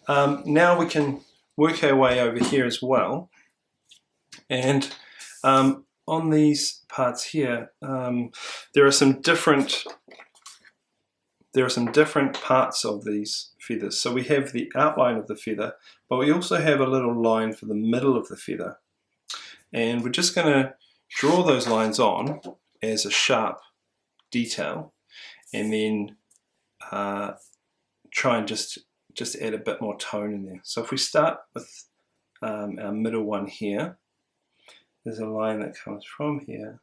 Now we can work our way over here as well, and on these parts here, there are some different parts of these feathers. So we have the outline of the feather, but we also have a little line for the middle of the feather. And we're just going to draw those lines on as a sharp detail, and then try and just add a bit more tone in there. So if we start with our middle one here, there's a line that comes from here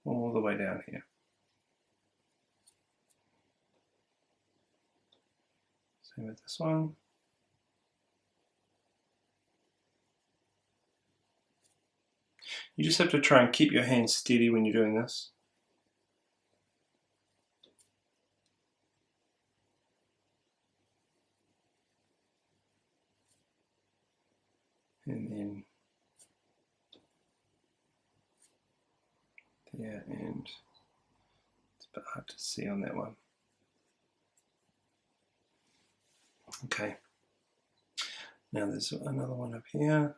all the way down here. Same with this one. You just have to try and keep your hands steady when you're doing this. And then there, and it's a bit hard to see on that one. Okay, now there's another one up here.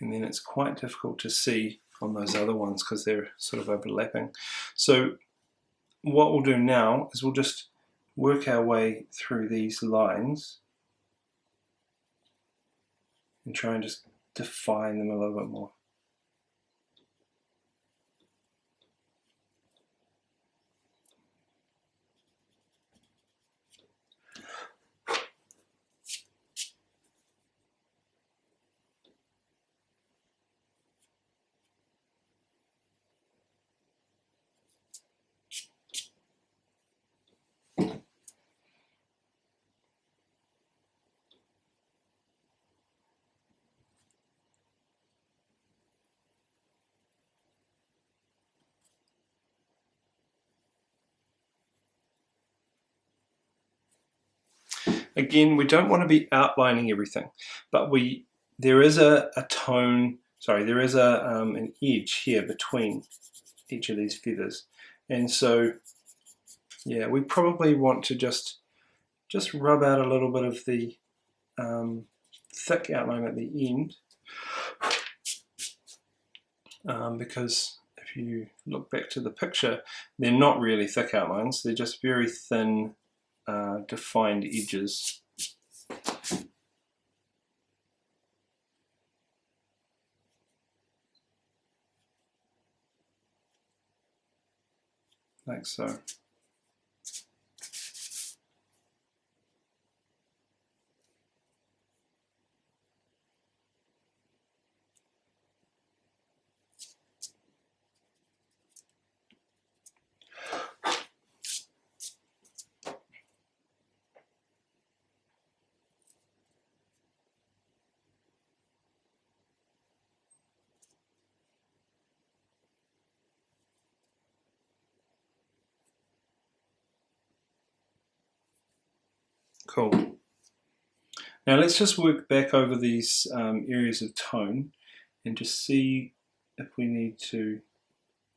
And then it's quite difficult to see on those other ones because they're sort of overlapping. So what we'll do now is we'll just work our way through these lines and try and just define them a little bit more. Again, we don't want to be outlining everything, but there is an edge here between each of these feathers, and so yeah, we probably want to just rub out a little bit of the thick outline at the end, because if you look back to the picture, they're not really thick outlines, they're just very thin defined edges. Like so. Cool. Now let's just work back over these areas of tone and just see if we need to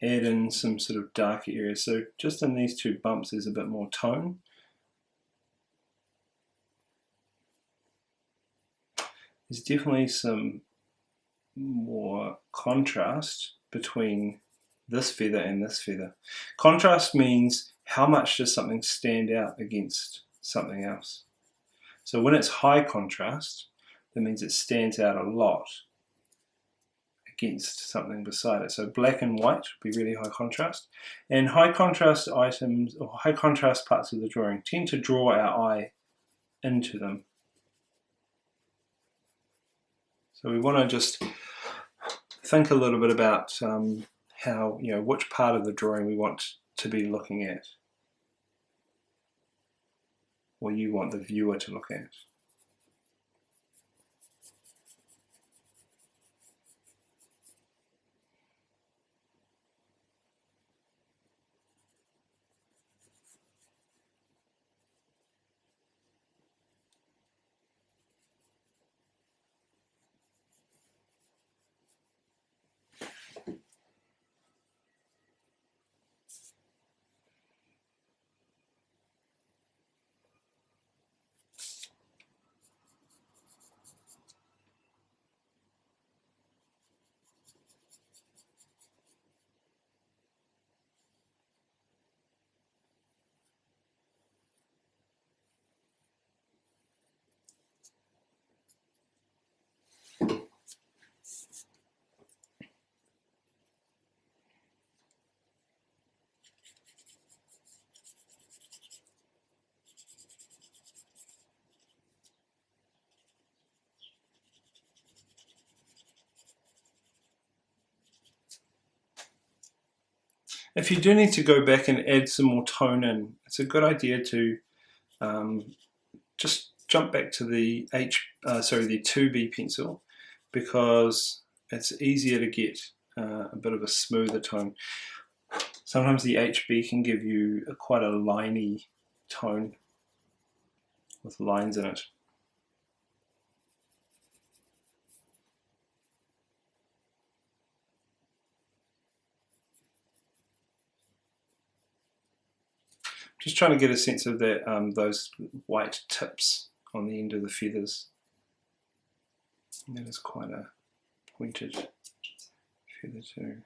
add in some sort of darker areas. So just in these two bumps there's a bit more tone. There's definitely some more contrast between this feather and this feather. Contrast means how much does something stand out against something else. So when it's high contrast, that means it stands out a lot against something beside it. So black and white would be really high contrast. And high contrast items, or high contrast parts of the drawing, tend to draw our eye into them. So we want to just think a little bit about how, which part of the drawing we want to be looking at, or you want the viewer to look at. If you do need to go back and add some more tone in, it's a good idea to just jump back to the the 2B pencil, because it's easier to get a bit of a smoother tone. Sometimes the HB can give you quite a liney tone with lines in it. Just trying to get a sense of that those white tips on the end of the feathers. And that is quite a pointed feather too.